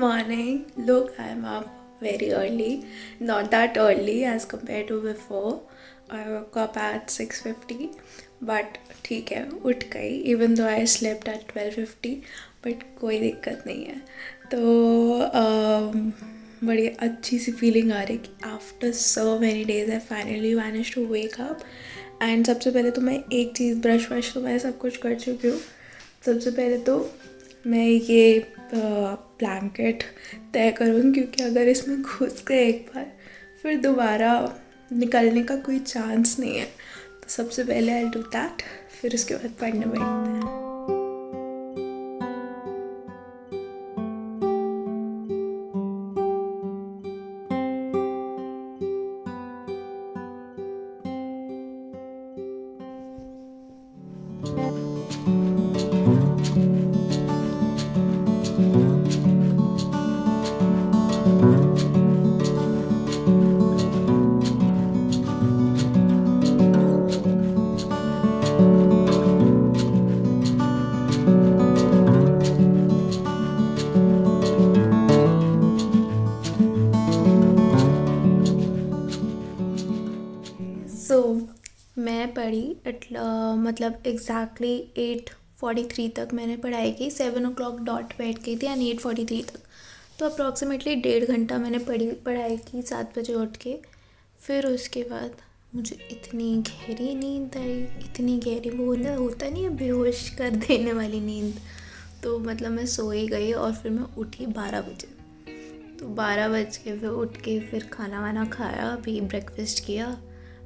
morning. Look, I'm up very early. Not that early as compared to before. I woke up at 6:50, but ठीक है उठ गई. Even though I slept at 12:50, but कोई दिक्कत नहीं है. तो बड़ी अच्छी सी फीलिंग आ रही कि after so many days I finally manage to wake up. And सबसे पहले तो मैं एक चीज़ ब्रश वश तो मैं सब कुछ कर चुकी हूँ. सबसे पहले तो मैं ये ब्लैंकेट तय करूँ, क्योंकि अगर इसमें घुस गए एक बार फिर दोबारा निकलने का कोई चांस नहीं है. तो सबसे पहले आई डू दैट, फिर उसके बाद पढ़ने बैठते हैं. मैं पढ़ी मतलब एग्जैक्टली 8:43 तक मैंने पढ़ाई की. 7 o'clock डॉट बैठ गई थी एंड 8:43 तक. तो अप्रॉक्सीमेटली 1.5 घंटा मैंने पढ़ाई की 7 बजे उठ के. फिर उसके बाद मुझे इतनी गहरी नींद आई, इतनी गहरी, वो होता नहीं है बेहोश कर देने वाली नींद. तो मतलब मैं सो ही गई और फिर मैं उठी 12 बजे. तो 12 बज के फिर उठ के फिर खाना वाना खाया, अभी ब्रेकफास्ट किया.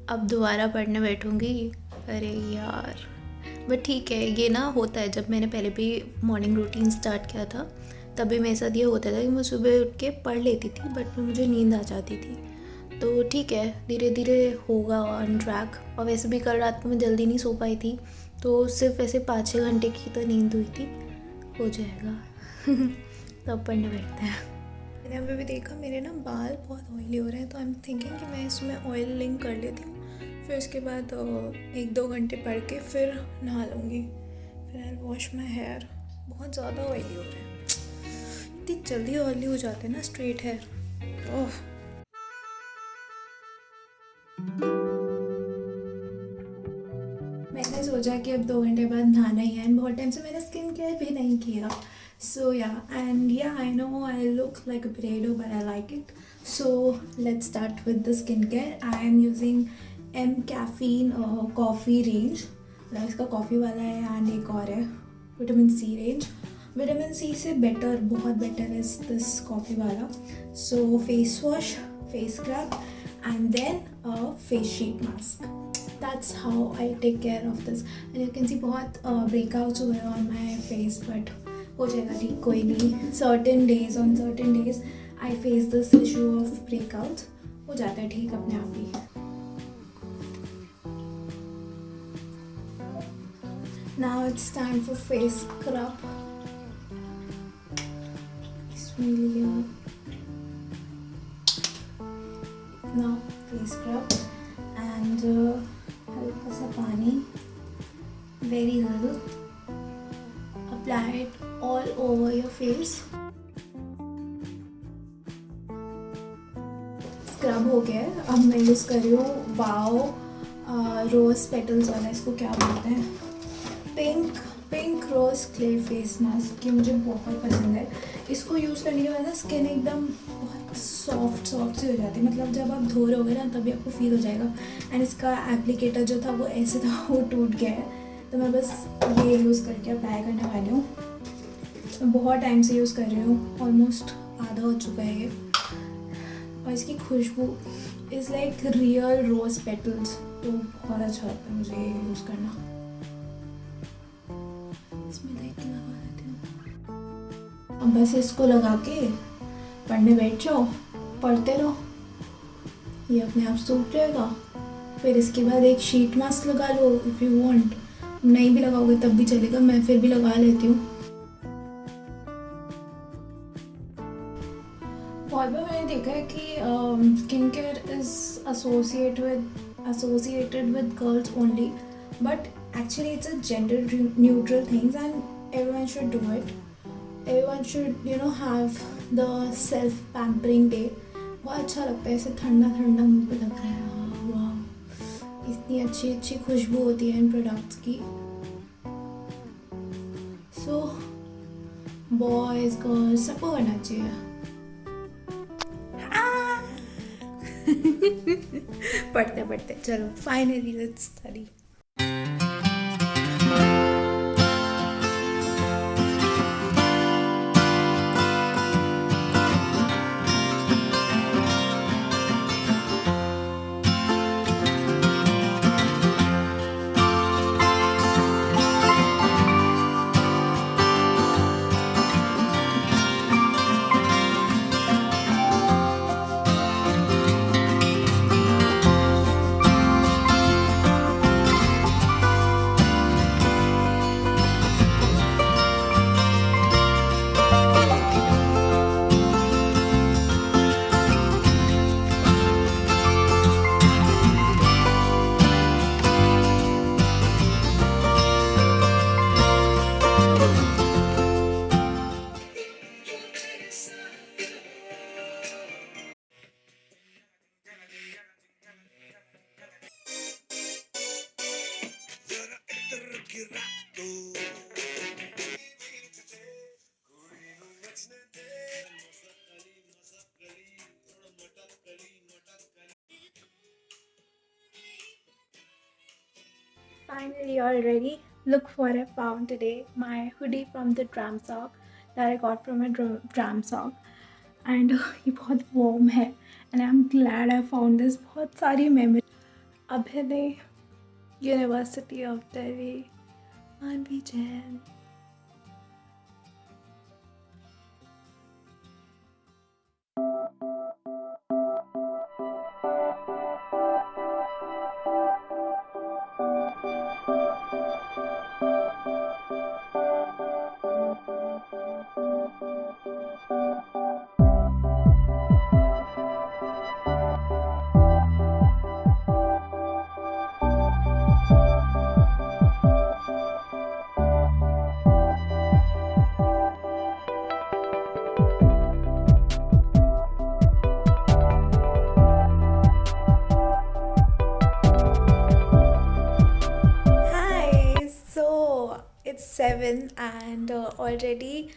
अब दोबारा पढ़ने बैठूँगी. अरे यार, बट ठीक है, ये ना होता है. जब मैंने पहले भी मॉर्निंग रूटीन स्टार्ट किया था तभी मेरे साथ ये होता था कि मैं सुबह उठ के पढ़ लेती थी, बट मुझे नींद आ जाती थी. तो ठीक है, धीरे धीरे होगा ऑन ट्रैक. और वैसे भी कल रात को मैं जल्दी नहीं सो पाई थी, तो सिर्फ ऐसे 5-6 घंटे की तो नींद हुई थी. हो जाएगा. तो अब पढ़ने बैठते हैं. मैंने अभी भी देखा मेरे ना बाल बहुत ऑयली हो रहे हैं, तो आई एम थिंकिंग कि मैं इसमें ऑयलिंग कर लेती हूँ. फिर उसके बाद 1-2 घंटे पढ़ के फिर नहा लूँगी. फिर आई वॉश माई हेयर. बहुत ज़्यादा ऑयली हो रहे हैं. इतनी जल्दी ऑयली हो जाते हैं ना स्ट्रेट हेयर. ओह, मैंने सोचा कि अब 2 घंटे बाद नहाना ही है. एंड बहुत टाइम से मैंने स्किन केयर भी नहीं किया. So yeah, I know I look like a potato, but I like it. So let's start with the skincare. I am using M caffeine coffee range. इसका कॉफ़ी वाला है and एक और है vitamin C range. Vitamin C से better, बहुत better is this coffee वाला. So face wash, face scrub and then a face sheet mask. That's how I take care of this. And you can see बहुत breakouts हुए on my face, but हो जाएगा ठीक, कोई नहीं. On certain days I face this issue of breakouts. हो जाता है ठीक अपने आप ही. Now it's time for face scrub. Now face scrub and हल्का सा पानी, very little. Apply it all over your face. Scrub हो गया है. अब मैं यूज़ कर रही हूँ वाओ रोज़ पेटल्स वाला. इसको क्या बोलते हैं, pink rose clay face mask. ये मुझे बहुत पसंद है. इसको यूज़ करने के बाद ना स्किन एकदम बहुत सॉफ्ट सी हो जाती है. मतलब जब आप धो रहे होगे ना तभी आपको फील हो जाएगा. एंड इसका एप्लीकेटर जो था वो ऐसे था, वो टूट गया है. तो मैं बस ये यूज़ करके अप्लाई करने वाली हूँ. मैं बहुत टाइम से यूज़ कर रही हूँ, ऑलमोस्ट आधा हो चुका है ये. और इसकी खुशबू is like real rose petals. तो बहुत अच्छा लगता है मुझे ये यूज़ करना. इसमें देख के लगा देती हूँ. अब बस इसको लगा के पढ़ने बैठ जाओ, पढ़ते रहो. ये अपने आप सूख जाएगा. फिर इसके बाद एक शीट मास्क लगा लो इफ़ यू वांट. नहीं भी लगाओगे तब भी चलेगा, मैं फिर भी लगा लेती हूँ. बहुत बार मैंने देखा है कि skin care is associated with girls only, but actually it's a gender neutral things and everyone should do it. Everyone should have the self pampering day. बहुत अच्छा लगता है, ऐसे ठंडा ठंडा मुंह पे लग रहा है। वाह, इतनी अच्छी अच्छी खुशबू होती है इन प्रोडक्ट्स की। सो बॉयज़ गर्ल्स सबको करना चाहिए। पढ़ते पढ़ते चलो, finally let's study. Finally, all ready. Look what I found today. My hoodie from the Dram Sock that I got from a Dram Sock. And ये बहुत warm है. And I'm glad I found this. बहुत सारी memory. Abhyudaya University of Delhi. Manvi Jain. Hi, so it's 7 and already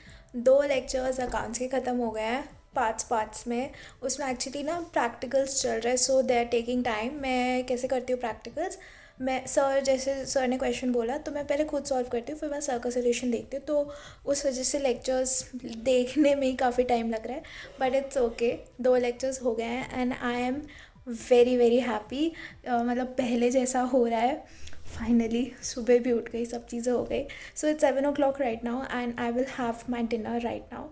2 lectures accounts के ख़त्म हो गए हैं पार्ट्स में। उसमें एक्चुअली ना प्रैक्टिकल्स चल रहे हैं, सो दे आर टेकिंग टाइम। मैं कैसे करती हूँ प्रैक्टिकल्स, मैं जैसे सर ने क्वेश्चन बोला तो मैं पहले खुद सॉल्व करती हूँ, फिर मैं सर का सोल्यूशन देखती हूँ। तो उस वजह से लेक्चर्स देखने में ही काफ़ी टाइम लग रहा है, बट इट्स ओके। 2 लेक्चर्स हो गए हैं and I am very very happy. मतलब पहले जैसा हो रहा है। फाइनली सुबह भी उठ गई, सब चीज़ें हो गई। So it's 7 o'clock right now and I will have my dinner right now.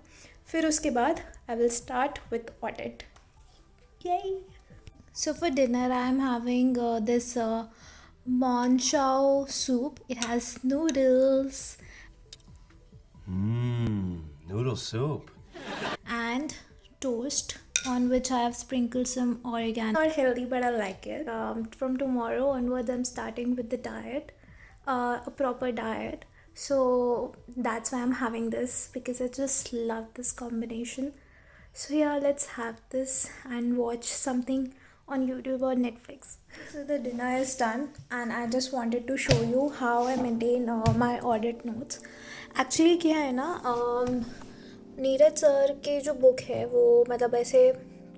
फिर उसके बाद I will start with audit. Yay! So for dinner, I am having this Mon Chao soup. It has noodles Noodle soup. and toast on which I have sprinkled some oregano. Not healthy, but I like it. From tomorrow onwards, I'm starting with the diet, a proper diet. So that's why I'm having this, because I just love this combination. So yeah, let's have this and watch something on YouTube or Netflix. So the dinner is done and I just wanted to show you how I maintain my audit notes. Actually क्या है ना, Neeraj sir के जो book है वो मतलब ऐसे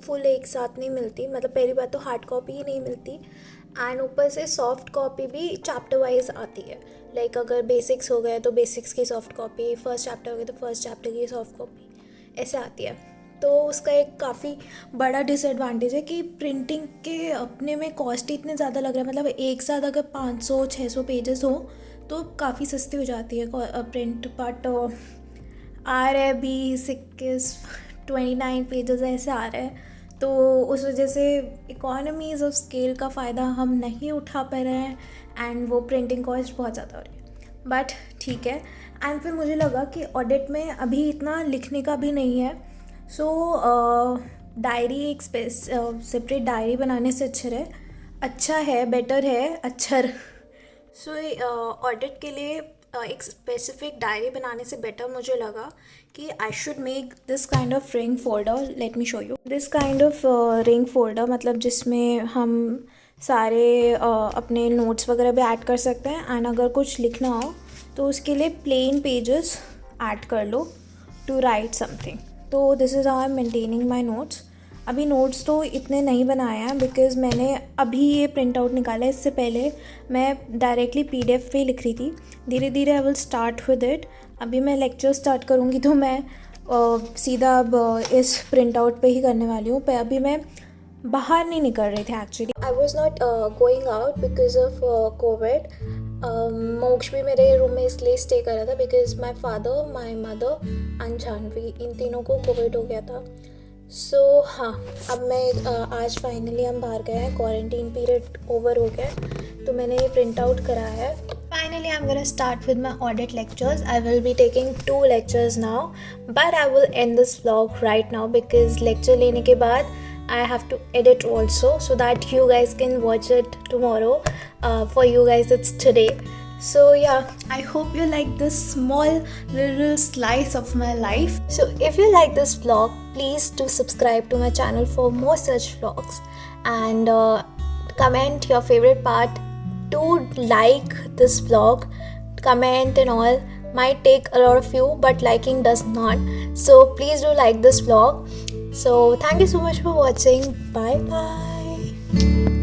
full एक साथ नहीं मिलती। मतलब पहली बात तो हार्ड कॉपी ही नहीं मिलती एंड ऊपर से सॉफ्ट कॉपी भी चैप्टर वाइज आती है। लाइक अगर बेसिक्स हो गए तो बेसिक्स की सॉफ्ट कॉपी, फर्स्ट चैप्टर हो गया तो फर्स्ट चैप्टर की सॉफ्ट कॉपी, ऐसे आती है। तो उसका एक काफ़ी बड़ा डिसएडवांटेज है कि प्रिंटिंग के अपने में कॉस्ट इतने ज़्यादा लग रहा है। मतलब एक साथ अगर 500-600 पेजेस हो तो काफ़ी सस्ती हो जाती है प्रिंट, बट आ रहा है 29 पेजेस ऐसे आ रहे हैं। तो उस वजह से इकोनॉमीज़ ऑफ स्केल का फ़ायदा हम नहीं उठा पा रहे हैं एंड वो प्रिंटिंग कॉस्ट बहुत ज़्यादा हो रही है, बट ठीक है। एंड फिर मुझे लगा कि ऑडिट में अभी इतना लिखने का भी नहीं है, सो डायरी एक सेपरेट डायरी बनाने से अच्छा है, बेटर है, अच्छा। सो ऑडिट के लिए एक स्पेसिफिक डायरी बनाने से बेटर मुझे लगा कि I should make this kind of ring folder. Let me show you this kind of ring folder, मतलब जिसमें हम सारे अपने नोट्स वगैरह भी ऐड कर सकते हैं. एंड अगर कुछ लिखना हो तो उसके लिए प्लेन पेजेस ऐड कर लो टू राइट समथिंग. तो this is how I am maintaining my notes. अभी नोट्स तो इतने नहीं बनाए हैं बिकॉज़ मैंने अभी ये प्रिंट आउट निकाला है. इससे पहले मैं डायरेक्टली PDF पे लिख रही थी. धीरे धीरे I will start with it. अभी मैं लेक्चर स्टार्ट करूँगी तो मैं सीधा अब इस प्रिंट आउट पे ही करने वाली हूँ. पर अभी मैं बाहर नहीं निकल रही थी actually. I was not going out because of Covid. मोक्ष भी मेरे रूम में इसलिए स्टे कर रहा था because my father, my mother and Janvi, इन तीनों को कोविड हो गया था. सो हाँ, अब मैं आज फाइनली हम बाहर गए हैं. क्वारंटीन पीरियड ओवर हो गया, तो मैंने ये प्रिंट आउट कराया है. Finally I am gonna start with my audit lectures. I will be taking 2 lectures now, but I will and this vlog right now because lecture लेने के बाद I have to edit also so that you guys can watch it tomorrow. For you guys it's today. So yeah, I hope you like this small little slice of my life. So if you like this vlog, please do subscribe to my channel for more such vlogs, and comment your favorite part. Do like this vlog, comment and all. Might take a lot of you, but liking does not. So please do like this vlog. So thank you so much for watching. Bye bye.